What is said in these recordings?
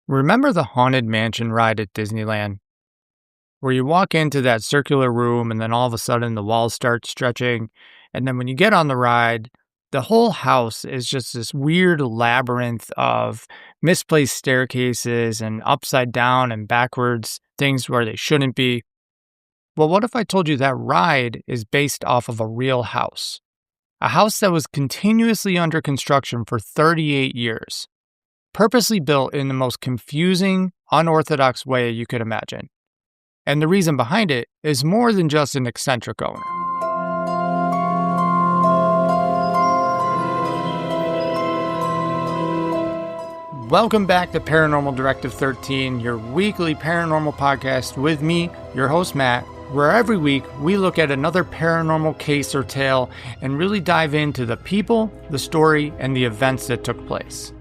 Remember the Haunted Mansion ride at Disneyland? Where you walk into that circular room and then all of a sudden the walls start stretching. And then when you get on the ride, the whole house is just this weird labyrinth of misplaced staircases and upside down and backwards things where they shouldn't be. Well, what if I told you that ride is based off of a real house? A house that was continuously under construction for 38 years, purposely built in the most confusing, unorthodox way you could imagine. And the reason behind it is more than just an eccentric owner. Welcome back to Paranormal Directive 13, your weekly paranormal podcast with me, your host Matt, where every week we look at another paranormal case or tale and really dive into the people, the story, and the events that took place.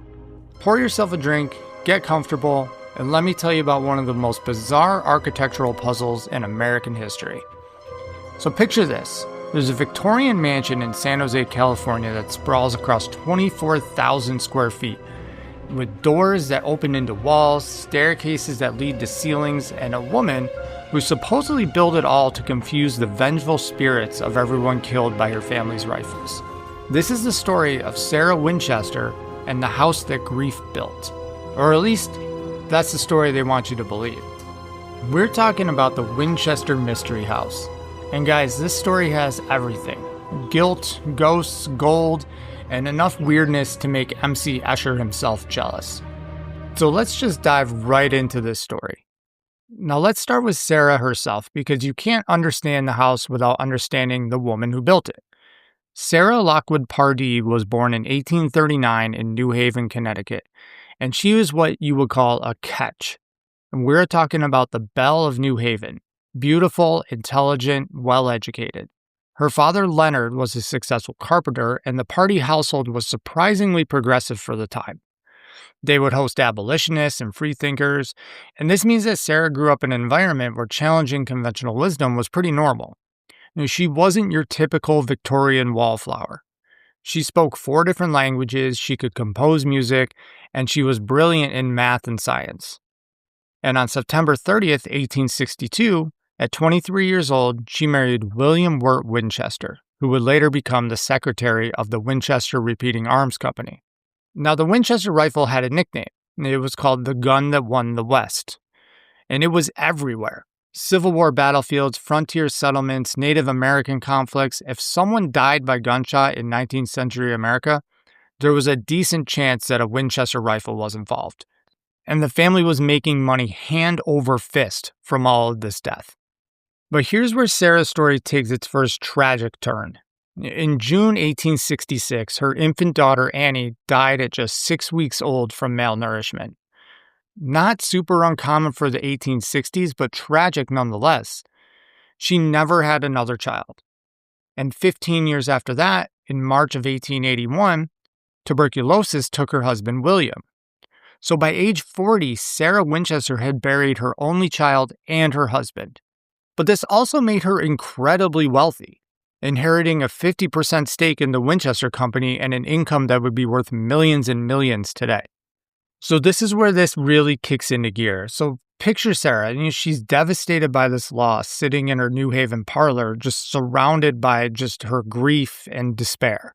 Pour yourself a drink, get comfortable, and let me tell you about one of the most bizarre architectural puzzles in American history. So picture this. There's a Victorian mansion in San Jose, California that sprawls across 24,000 square feet, with doors that open into walls, staircases that lead to ceilings, and a woman who supposedly built it all to confuse the vengeful spirits of everyone killed by her family's rifles. This is the story of Sarah Winchester and the house that grief built. Or at least, that's the story they want you to believe. We're talking about the Winchester Mystery House. And guys, this story has everything. Guilt, ghosts, gold, and enough weirdness to make MC Escher himself jealous. So let's just dive right into this story. Now let's start with Sarah herself, because you can't understand the house without understanding the woman who built it. Sarah Lockwood Pardee was born in 1839 in New Haven, Connecticut, and she was what you would call a catch. And we're talking about the Belle of New Haven, beautiful, intelligent, well-educated. Her father, Leonard, was a successful carpenter, and the Pardee household was surprisingly progressive for the time. They would host abolitionists and freethinkers, and this means that Sarah grew up in an environment where challenging conventional wisdom was pretty normal. She wasn't your typical Victorian wallflower. She spoke 4 different languages, she could compose music, and she was brilliant in math and science. And on September 30th, 1862, at 23 years old, she married William Wirt Winchester, who would later become the secretary of the Winchester Repeating Arms Company. Now, the Winchester rifle had a nickname. It was called the gun that won the West. And it was everywhere. Civil War battlefields, frontier settlements, Native American conflicts. If someone died by gunshot in 19th century America, there was a decent chance that a Winchester rifle was involved. And the family was making money hand over fist from all of this death. But here's where Sarah's story takes its first tragic turn. In June 1866, her infant daughter Annie died at just 6 weeks old from malnourishment. Not super uncommon for the 1860s, but tragic nonetheless. She never had another child. And 15 years after that, in March of 1881, tuberculosis took her husband William. So by age 40, Sarah Winchester had buried her only child and her husband. But this also made her incredibly wealthy, inheriting a 50% stake in the Winchester Company and an income that would be worth millions and millions today. So this is where this really kicks into gear. So picture Sarah, she's devastated by this loss, sitting in her New Haven parlor, just surrounded by just her grief and despair.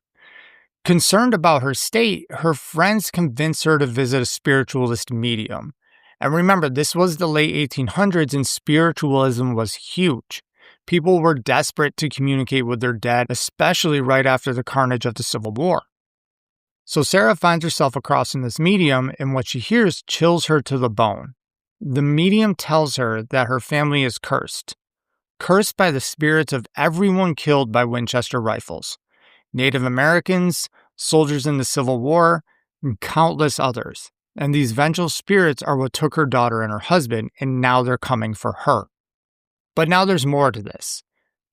Concerned about her state, her friends convince her to visit a spiritualist medium. And remember, this was the late 1800s and spiritualism was huge. People were desperate to communicate with their dead, especially right after the carnage of the Civil War. So Sarah finds herself across from this medium, and what she hears chills her to the bone. The medium tells her that her family is cursed by the spirits of everyone killed by Winchester rifles. Native Americans, soldiers in the Civil War, and countless others. And these vengeful spirits are what took her daughter and her husband, and now they're coming for her. But now there's more to this.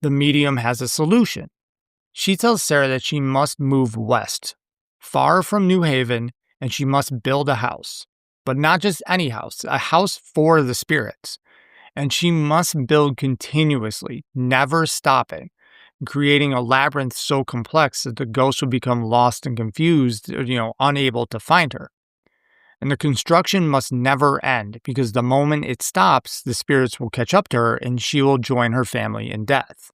The medium has a solution. She tells Sarah that she must move west, far from New Haven, and she must build a house. But not just any house, a house for the spirits. And she must build continuously, never stopping, creating a labyrinth so complex that the ghosts would become lost and confused, unable to find her. And the construction must never end because the moment it stops, the spirits will catch up to her and she will join her family in death.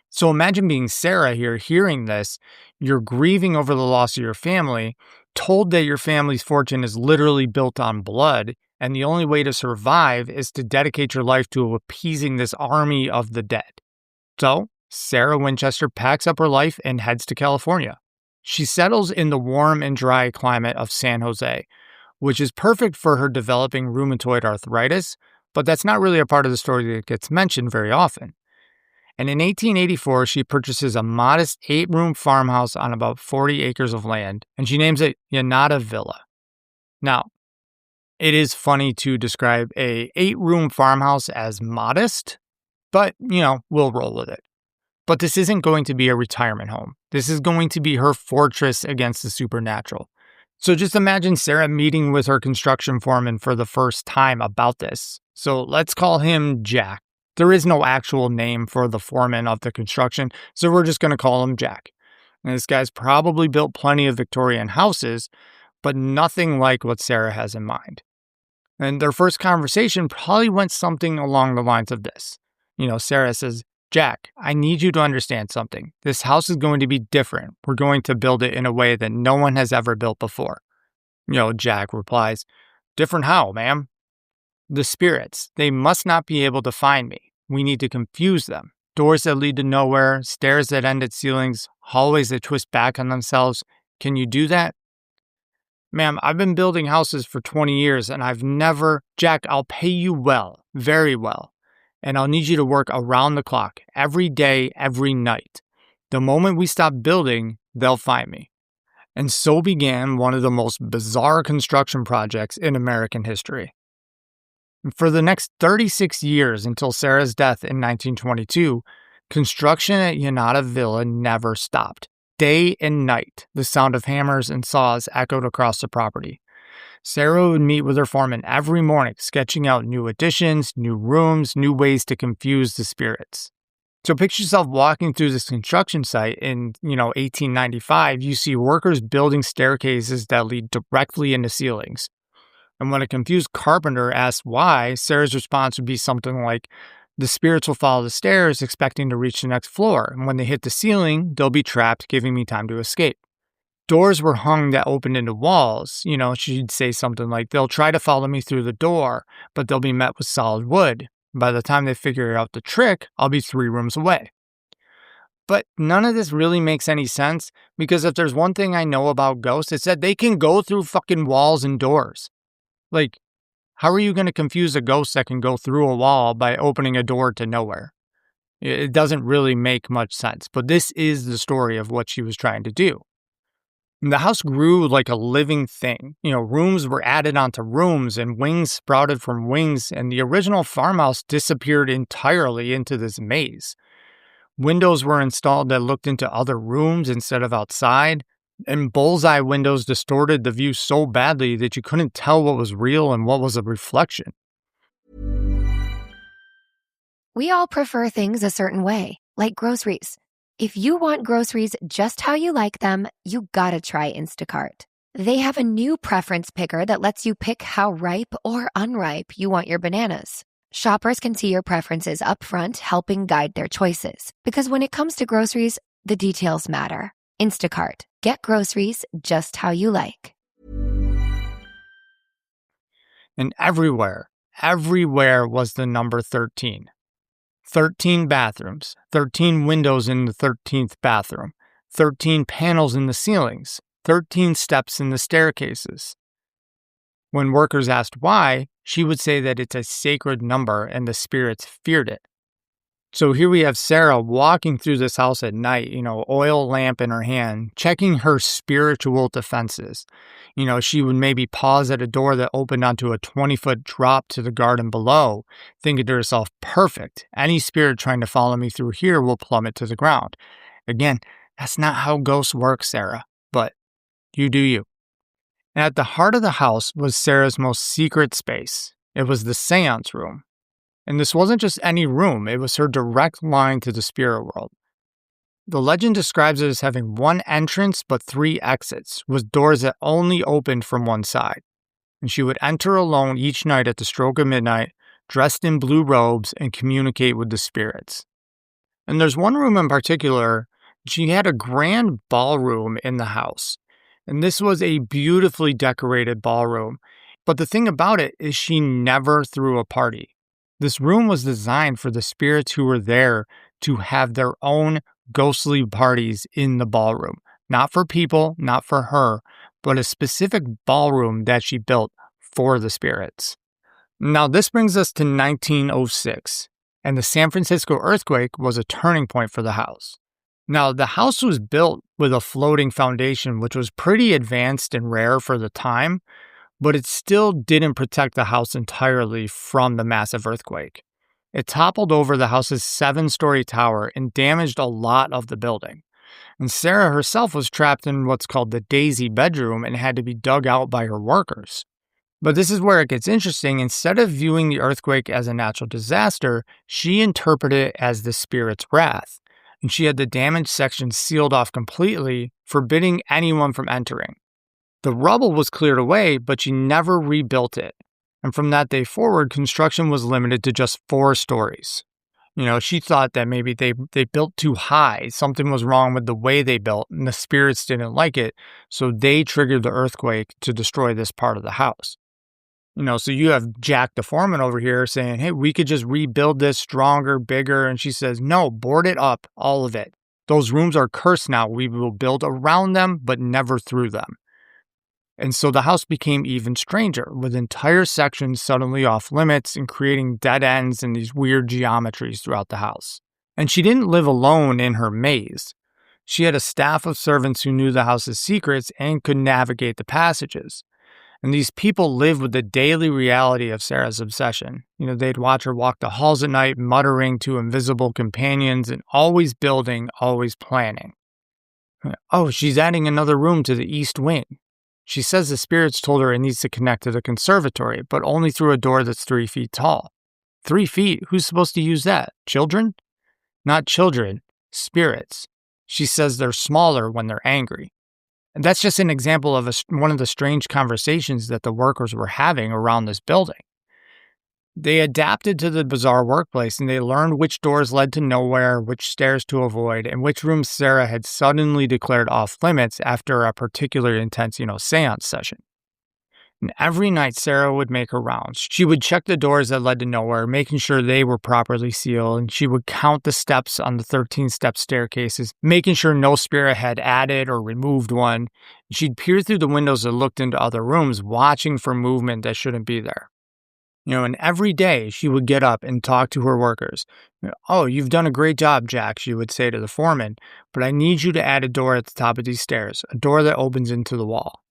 So imagine being Sarah here, hearing this. You're grieving over the loss of your family, told that your family's fortune is literally built on blood, and the only way to survive is to dedicate your life to appeasing this army of the dead. So, Sarah Winchester packs up her life and heads to California. She settles in the warm and dry climate of San Jose, which is perfect for her developing rheumatoid arthritis, but that's not really a part of the story that gets mentioned very often. And in 1884, she purchases a modest 8-room farmhouse on about 40 acres of land, and she names it Yanata Villa. Now, it is funny to describe a 8-room farmhouse as modest, but, we'll roll with it. But this isn't going to be a retirement home. This is going to be her fortress against the supernatural. So just imagine Sarah meeting with her construction foreman for the first time about this. So let's call him Jack. There is no actual name for the foreman of the construction, so we're just going to call him Jack. And this guy's probably built plenty of Victorian houses, but nothing like what Sarah has in mind. And their first conversation probably went something along the lines of this. Sarah says, Jack, I need you to understand something. This house is going to be different. We're going to build it in a way that no one has ever built before. Jack replies, different how, ma'am? The spirits, they must not be able to find me. We need to confuse them. Doors that lead to nowhere, stairs that end at ceilings, hallways that twist back on themselves. Can you do that? Ma'am, I've been building houses for 20 years and I've never... Jack, I'll pay you well, very well. And I'll need you to work around the clock, every day, every night. The moment we stop building, they'll find me. And so began one of the most bizarre construction projects in American history. For the next 36 years until Sarah's death in 1922, construction at Yanata Villa never stopped. Day and night, the sound of hammers and saws echoed across the property. Sarah would meet with her foreman every morning, sketching out new additions, new rooms, new ways to confuse the spirits. So picture yourself walking through this construction site in, 1895. You see workers building staircases that lead directly into ceilings. And when a confused carpenter asks why, Sarah's response would be something like, the spirits will follow the stairs, expecting to reach the next floor. And when they hit the ceiling, they'll be trapped, giving me time to escape. Doors were hung that opened into walls. She'd say something like, they'll try to follow me through the door, but they'll be met with solid wood. By the time they figure out the trick, I'll be 3 rooms away. But none of this really makes any sense, because if there's one thing I know about ghosts, it's that they can go through fucking walls and doors. Like, how are you going to confuse a ghost that can go through a wall by opening a door to nowhere? It doesn't really make much sense, but this is the story of what she was trying to do. And the house grew like a living thing. Rooms were added onto rooms and wings sprouted from wings, and the original farmhouse disappeared entirely into this maze. Windows were installed that looked into other rooms instead of outside. And bullseye windows distorted the view so badly that you couldn't tell what was real and what was a reflection. We all prefer things a certain way, like groceries. If you want groceries just how you like them, you gotta try Instacart. They have a new preference picker that lets you pick how ripe or unripe you want your bananas. Shoppers can see your preferences up front, helping guide their choices. Because when it comes to groceries, the details matter. Instacart. Get groceries just how you like. And everywhere was the number 13. 13 bathrooms, 13 windows in the 13th bathroom, 13 panels in the ceilings, 13 steps in the staircases. When workers asked why, she would say that it's a sacred number and the spirits feared it. So here we have Sarah walking through this house at night, oil lamp in her hand, checking her spiritual defenses. She would maybe pause at a door that opened onto a 20-foot drop to the garden below, thinking to herself, perfect, any spirit trying to follow me through here will plummet to the ground. Again, that's not how ghosts work, Sarah, but you do you. And at the heart of the house was Sarah's most secret space. It was the Seance Room. And this wasn't just any room, it was her direct line to the spirit world. The legend describes it as having 1 entrance but 3 exits, with doors that only opened from one side. and she would enter alone each night at the stroke of midnight, dressed in blue robes, and communicate with the spirits. And there's one room in particular, she had a grand ballroom in the house. And this was a beautifully decorated ballroom. But the thing about it is she never threw a party. This room was designed for the spirits who were there to have their own ghostly parties in the ballroom. Not for people, not for her, but a specific ballroom that she built for the spirits. Now, this brings us to 1906, and the San Francisco earthquake was a turning point for the house. Now, the house was built with a floating foundation, which was pretty advanced and rare for the time, but it still didn't protect the house entirely from the massive earthquake. It toppled over the house's 7-story tower and damaged a lot of the building. And Sarah herself was trapped in what's called the Daisy bedroom and had to be dug out by her workers. But this is where it gets interesting. Instead of viewing the earthquake as a natural disaster, she interpreted it as the spirit's wrath. And she had the damaged section sealed off completely, forbidding anyone from entering. The rubble was cleared away, but she never rebuilt it. And from that day forward, construction was limited to just 4 stories. She thought that maybe they built too high. Something was wrong with the way they built, and the spirits didn't like it, so they triggered the earthquake to destroy this part of the house. So you have Jack the foreman over here saying, hey, we could just rebuild this stronger, bigger. And she says, no, board it up, all of it. Those rooms are cursed now. We will build around them, but never through them. And so the house became even stranger, with entire sections suddenly off limits and creating dead ends and these weird geometries throughout the house. And she didn't live alone in her maze. She had a staff of servants who knew the house's secrets and could navigate the passages. And these people lived with the daily reality of Sarah's obsession. They'd watch her walk the halls at night, muttering to invisible companions and always building, always planning. Oh, she's adding another room to the east wing. She says the spirits told her it needs to connect to the conservatory, but only through a door that's 3 feet tall. 3 feet? Who's supposed to use that? Children? Not children, spirits. She says they're smaller when they're angry. And that's just an example of one of the strange conversations that the workers were having around this building. They adapted to the bizarre workplace, and they learned which doors led to nowhere, which stairs to avoid, and which rooms Sarah had suddenly declared off limits after a particularly intense, seance session. And every night Sarah would make her rounds. She would check the doors that led to nowhere, making sure they were properly sealed, and she would count the steps on the 13-step staircases, making sure no spirit had added or removed one. She'd peer through the windows that looked into other rooms, watching for movement that shouldn't be there. And every day she would get up and talk to her workers. Oh, you've done a great job, Jack, she would say to the foreman, but I need you to add a door at the top of these stairs, a door that opens into the wall.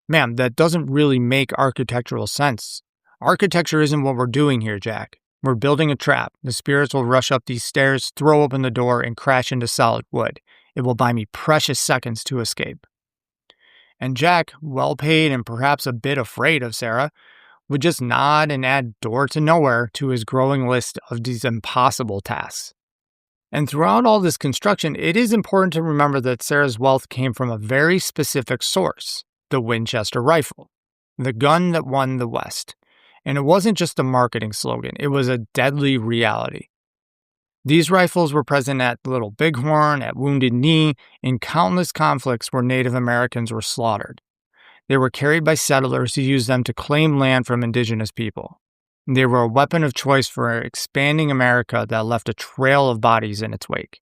Ma'am, that doesn't really make architectural sense. Architecture isn't what we're doing here, Jack. We're building a trap. The spirits will rush up these stairs, throw open the door, and crash into solid wood. It will buy me precious seconds to escape. And Jack, well paid and perhaps a bit afraid of Sarah, would just nod and add door to nowhere to his growing list of these impossible tasks. And throughout all this construction, it is important to remember that Sarah's wealth came from a very specific source, the Winchester rifle, the gun that won the West. And it wasn't just a marketing slogan, it was a deadly reality. These rifles were present at Little Bighorn, at Wounded Knee, in countless conflicts where Native Americans were slaughtered. They were carried by settlers who used them to claim land from indigenous people. They were a weapon of choice for expanding America that left a trail of bodies in its wake.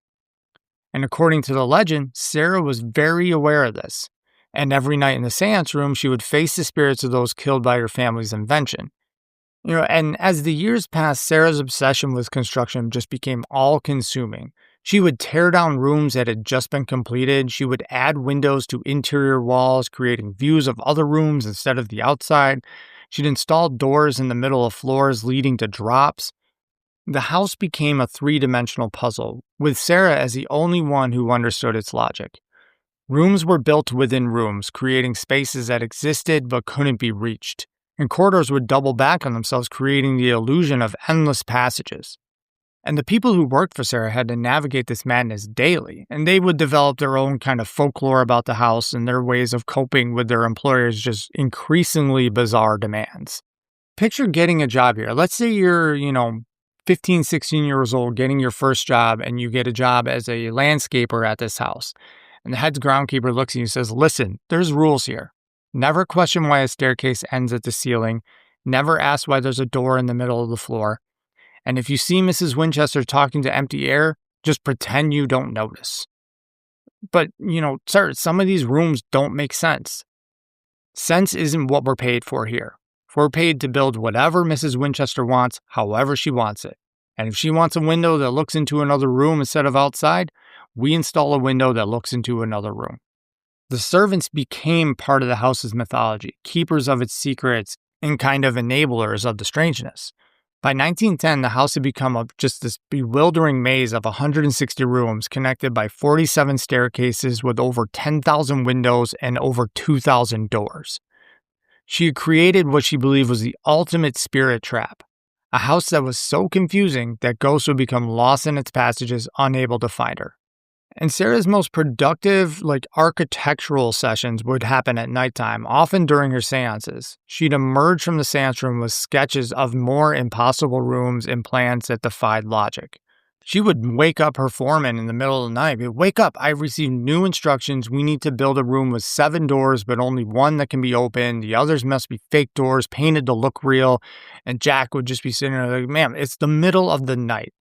And according to the legend, Sarah was very aware of this. And every night in the seance room, she would face the spirits of those killed by her family's invention. And as the years passed, Sarah's obsession with construction just became all-consuming. She would tear down rooms that had just been completed. She would add windows to interior walls, creating views of other rooms instead of the outside. She'd install doors in the middle of floors leading to drops. The house became a 3-dimensional puzzle, with Sarah as the only one who understood its logic. Rooms were built within rooms, creating spaces that existed but couldn't be reached. And corridors would double back on themselves, creating the illusion of endless passages. And the people who worked for Sarah had to navigate this madness daily, and they would develop their own kind of folklore about the house and their ways of coping with their employers' just increasingly bizarre demands. Picture getting a job here. Let's say you're, 15, 16 years old, getting your first job, and you get a job as a landscaper at this house. And the head groundkeeper looks at you and says, listen, there's rules here. Never question why a staircase ends at the ceiling. Never ask why there's a door in the middle of the floor. And if you see Mrs. Winchester talking to empty air, just pretend you don't notice. But, sir, some of these rooms don't make sense. Sense isn't what we're paid for here. We're paid to build whatever Mrs. Winchester wants, however she wants it. And if she wants a window that looks into another room instead of outside, we install a window that looks into another room. The servants became part of the house's mythology, keepers of its secrets, and kind of enablers of the strangeness. By 1910, the house had become just this bewildering maze of 160 rooms connected by 47 staircases with over 10,000 windows and over 2,000 doors. She had created what she believed was the ultimate spirit trap, a house that was so confusing that ghosts would become lost in its passages, unable to find her. And Sarah's most productive, architectural sessions would happen at nighttime, often during her seances. She'd emerge from the seance room with sketches of more impossible rooms and plans that defied logic. She would wake up her foreman in the middle of the night. Wake up, I've received new instructions. We need to build a room with 7 doors, but only one that can be opened. The others must be fake doors, painted to look real. And Jack would just be sitting there like, ma'am, it's the middle of the night.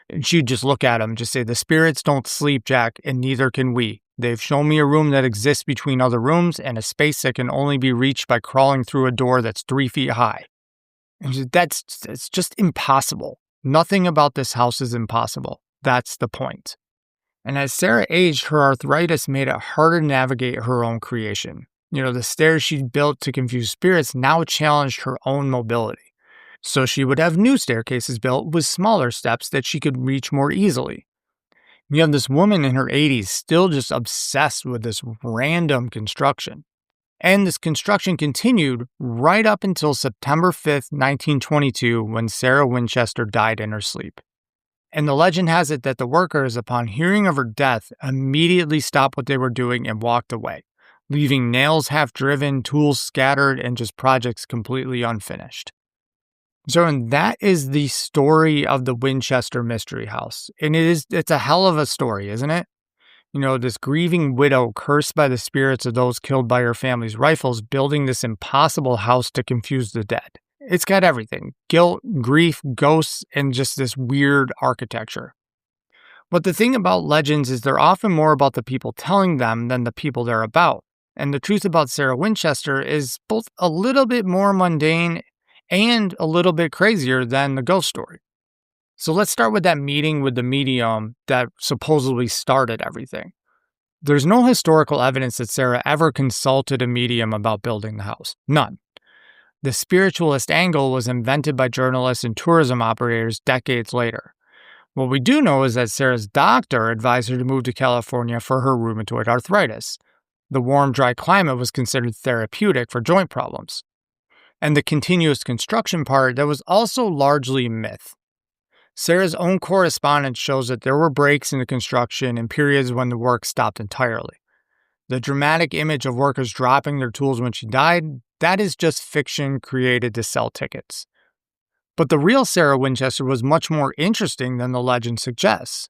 And she'd just look at him and just say, the spirits don't sleep, Jack, and neither can we. They've shown me a room that exists between other rooms and a space that can only be reached by crawling through a door that's 3 feet high. And it's just impossible. Nothing about this house is impossible. That's the point. And as Sarah aged, her arthritis made it harder to navigate her own creation. The stairs she'd built to confuse spirits now challenged her own mobility. So she would have new staircases built with smaller steps that she could reach more easily. You have this woman in her 80s still just obsessed with this random construction. And this construction continued right up until September 5th, 1922, when Sarah Winchester died in her sleep. And the legend has it that the workers, upon hearing of her death, immediately stopped what they were doing and walked away, leaving nails half driven, tools scattered, and just projects completely unfinished. So, and that is the story of the Winchester Mystery House. And it's a hell of a story, isn't it? This grieving widow cursed by the spirits of those killed by her family's rifles, building this impossible house to confuse the dead. It's got everything: guilt, grief, ghosts, and just this weird architecture. But the thing about legends is they're often more about the people telling them than the people they're about. And the truth about Sarah Winchester is both a little bit more mundane and a little bit crazier than the ghost story. So let's start with that meeting with the medium that supposedly started everything. There's no historical evidence that Sarah ever consulted a medium about building the house. None. The spiritualist angle was invented by journalists and tourism operators decades later. What we do know is that Sarah's doctor advised her to move to California for her rheumatoid arthritis. The warm, dry climate was considered therapeutic for joint problems. And the continuous construction part, that was also largely myth. Sarah's own correspondence shows that there were breaks in the construction and periods when the work stopped entirely. The dramatic image of workers dropping their tools when she died, that is just fiction created to sell tickets. But the real Sarah Winchester was much more interesting than the legend suggests.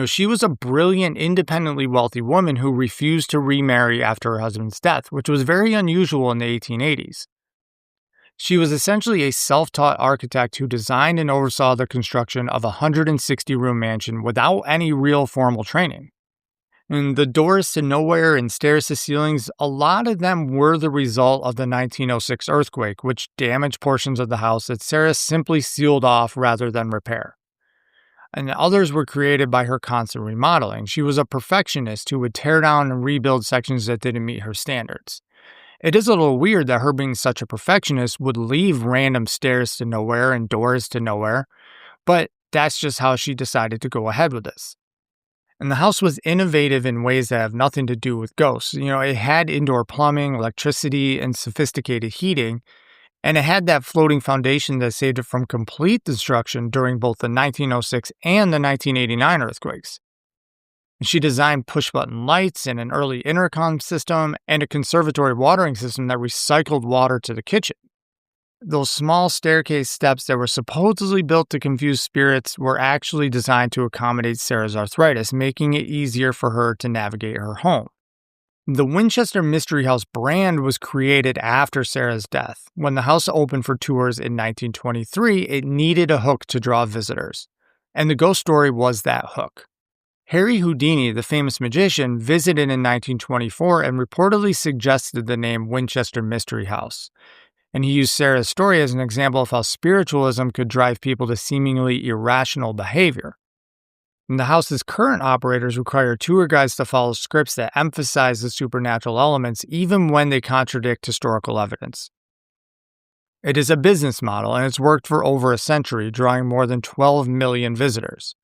She was a brilliant, independently wealthy woman who refused to remarry after her husband's death, which was very unusual in the 1880s. She was essentially a self-taught architect who designed and oversaw the construction of a 160-room mansion without any real formal training. And the doors to nowhere and stairs to ceilings, a lot of them were the result of the 1906 earthquake, which damaged portions of the house that Sarah simply sealed off rather than repair. And others were created by her constant remodeling. She was a perfectionist who would tear down and rebuild sections that didn't meet her standards. It is a little weird that her being such a perfectionist would leave random stairs to nowhere and doors to nowhere, but that's just how she decided to go ahead with this. And the house was innovative in ways that have nothing to do with ghosts. It had indoor plumbing, electricity, and sophisticated heating, And it had that floating foundation that saved it from complete destruction during both the 1906 and the 1989 earthquakes. She designed push-button lights and an early intercom system and a conservatory watering system that recycled water to the kitchen. Those small staircase steps that were supposedly built to confuse spirits were actually designed to accommodate Sarah's arthritis, making it easier for her to navigate her home. The Winchester Mystery House brand was created after Sarah's death. When the house opened for tours in 1923, it needed a hook to draw visitors. And the ghost story was that hook. Harry Houdini, the famous magician, visited in 1924 and reportedly suggested the name Winchester Mystery House. And he used Sarah's story as an example of how spiritualism could drive people to seemingly irrational behavior. And the house's current operators require tour guides to follow scripts that emphasize the supernatural elements even when they contradict historical evidence. It is a business model, and it's worked for over a century, drawing more than 12 million visitors.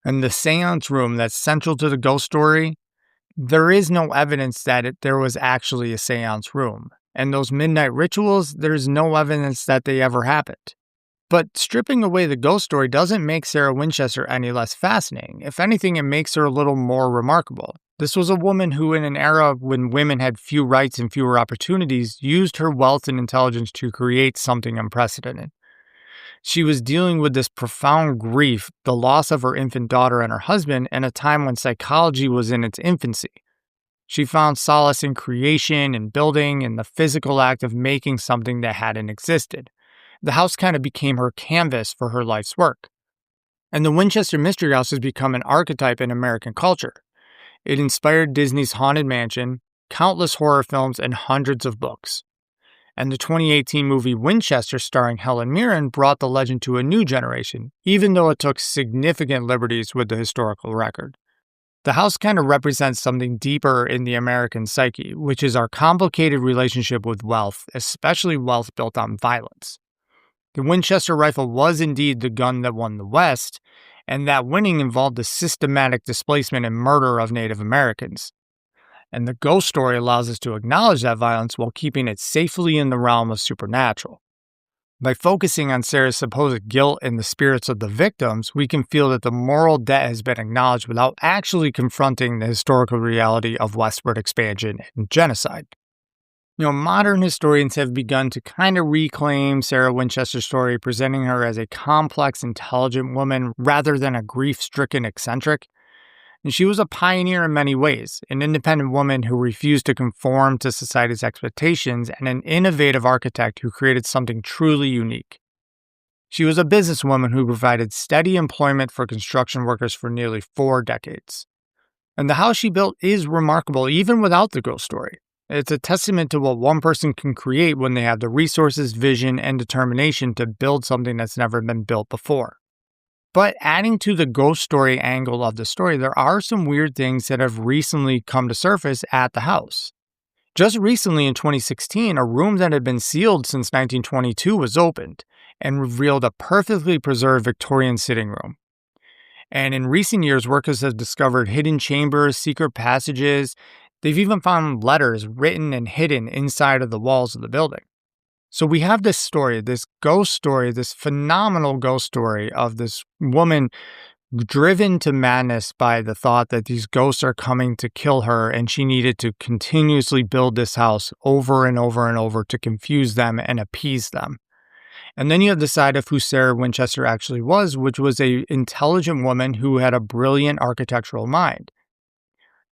And the Seance Room that's central to the ghost story, there is no evidence that there was actually a seance room. And those midnight rituals, there's no evidence that they ever happened. But stripping away the ghost story doesn't make Sarah Winchester any less fascinating. If anything, it makes her a little more remarkable. This was a woman who, in an era when women had few rights and fewer opportunities, used her wealth and intelligence to create something unprecedented. She was dealing with this profound grief, the loss of her infant daughter and her husband, in a time when psychology was in its infancy. She found solace in creation and building and the physical act of making something that hadn't existed. The house kind of became her canvas for her life's work. And the Winchester Mystery House has become an archetype in American culture. It inspired Disney's Haunted Mansion, countless horror films, and hundreds of books. And the 2018 movie Winchester, starring Helen Mirren, brought the legend to a new generation, even though it took significant liberties with the historical record. The house kind of represents something deeper in the American psyche, which is our complicated relationship with wealth, especially wealth built on violence. The Winchester rifle was indeed the gun that won the West, and that winning involved the systematic displacement and murder of Native Americans. And the ghost story allows us to acknowledge that violence while keeping it safely in the realm of supernatural. By focusing on Sarah's supposed guilt and the spirits of the victims, we can feel that the moral debt has been acknowledged without actually confronting the historical reality of westward expansion and genocide. Modern historians have begun to kind of reclaim Sarah Winchester's story, presenting her as a complex, intelligent woman rather than a grief-stricken eccentric. And she was a pioneer in many ways, an independent woman who refused to conform to society's expectations, and an innovative architect who created something truly unique. She was a businesswoman who provided steady employment for construction workers for nearly 4 decades. And the house she built is remarkable even without the ghost story. It's a testament to what one person can create when they have the resources, vision, and determination to build something that's never been built before. But adding to the ghost story angle of the story, there are some weird things that have recently come to surface at the house. Just recently in 2016, a room that had been sealed since 1922 was opened and revealed a perfectly preserved Victorian sitting room. And in recent years, workers have discovered hidden chambers, secret passages. They've even found letters written and hidden inside of the walls of the building. So we have this story, this ghost story, this phenomenal ghost story of this woman driven to madness by the thought that these ghosts are coming to kill her, and she needed to continuously build this house over and over and over to confuse them and appease them. And then you have the side of who Sarah Winchester actually was, which was an intelligent woman who had a brilliant architectural mind.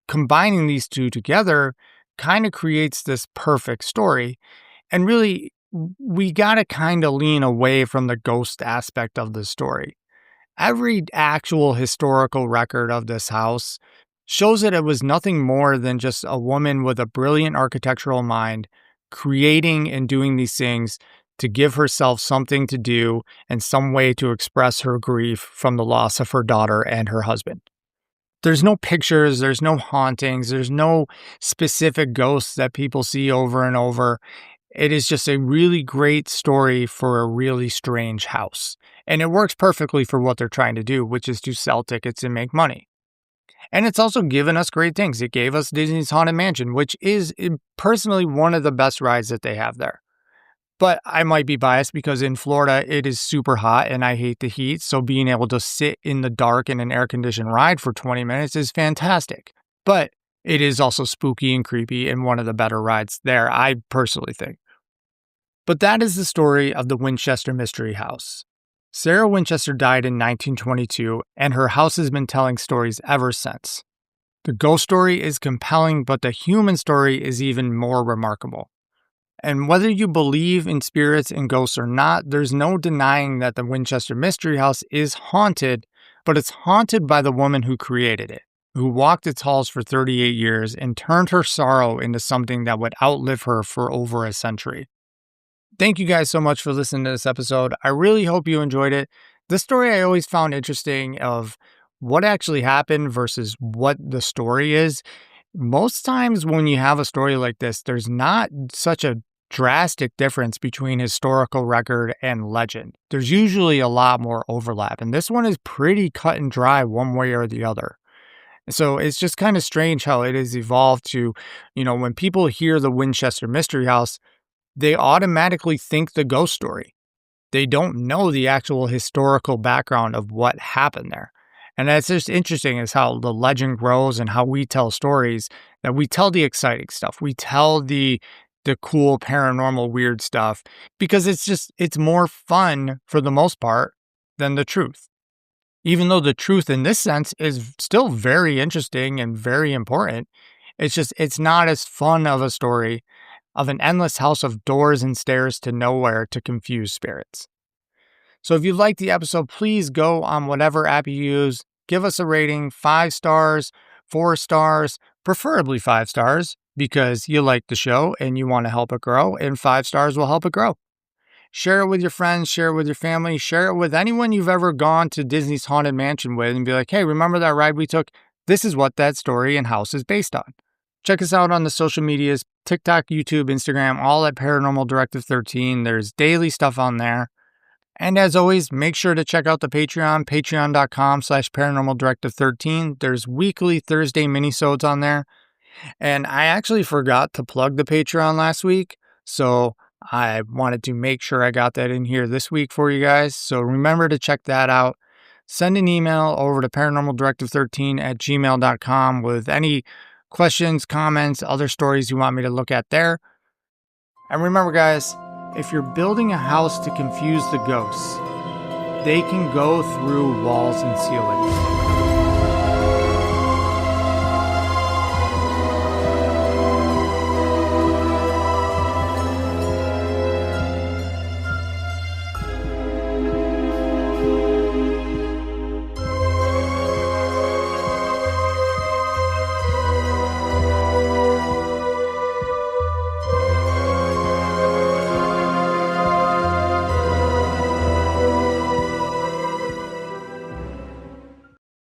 Combining these two together kind of creates this perfect story. And really, we got to kind of lean away from the ghost aspect of the story. Every actual historical record of this house shows that it was nothing more than just a woman with a brilliant architectural mind creating and doing these things to give herself something to do and some way to express her grief from the loss of her daughter and her husband. There's no pictures, there's no hauntings, there's no specific ghosts that people see over and over. It is just a really great story for a really strange house. And it works perfectly for what they're trying to do, which is to sell tickets and make money. And it's also given us great things. It gave us Disney's Haunted Mansion, which is personally one of the best rides that they have there. But I might be biased because in Florida, it is super hot and I hate the heat. So being able to sit in the dark in an air conditioned ride for 20 minutes is fantastic. But it is also spooky and creepy and one of the better rides there, I personally think. But that is the story of the Winchester Mystery House. Sarah Winchester died in 1922, and her house has been telling stories ever since. The ghost story is compelling, but the human story is even more remarkable. And whether you believe in spirits and ghosts or not, there's no denying that the Winchester Mystery House is haunted, but it's haunted by the woman who created it, who walked its halls for 38 years and turned her sorrow into something that would outlive her for over a century. Thank you guys so much for listening to this episode. I really hope you enjoyed it. This story I always found interesting of what actually happened versus what the story is. Most times when you have a story like this, there's not such a drastic difference between historical record and legend. There's usually a lot more overlap, and this one is pretty cut and dry one way or the other. So it's just kind of strange how it has evolved to, when people hear the Winchester Mystery House, they automatically think the ghost story. They don't know the actual historical background of what happened there. And that's just interesting is how the legend grows and how we tell stories, that we tell the exciting stuff. We tell the cool paranormal weird stuff because it's more fun for the most part than the truth. Even though the truth in this sense is still very interesting and very important, it's not as fun of a story of an endless house of doors and stairs to nowhere to confuse spirits. So if you liked the episode, please go on whatever app you use, give us a rating, 5 stars, 4 stars, preferably 5 stars, because you like the show and you want to help it grow, and 5 stars will help it grow. Share it with your friends, share it with your family, share it with anyone you've ever gone to Disney's Haunted Mansion with and be like, hey, remember that ride we took? This is what that story and house is based on. Check us out on the social medias, TikTok, YouTube, Instagram, all at Paranormal Directive 13. There's daily stuff on there. And as always, make sure to check out the Patreon, patreon.com/Paranormal Directive 13. There's weekly Thursday minisodes on there. And I actually forgot to plug the Patreon last week, so I wanted to make sure I got that in here this week for you guys. So remember to check that out. Send an email over to paranormaldirective13@gmail.com with any questions, comments, other stories you want me to look at there. And remember, guys, if you're building a house to confuse the ghosts, they can go through walls and ceilings.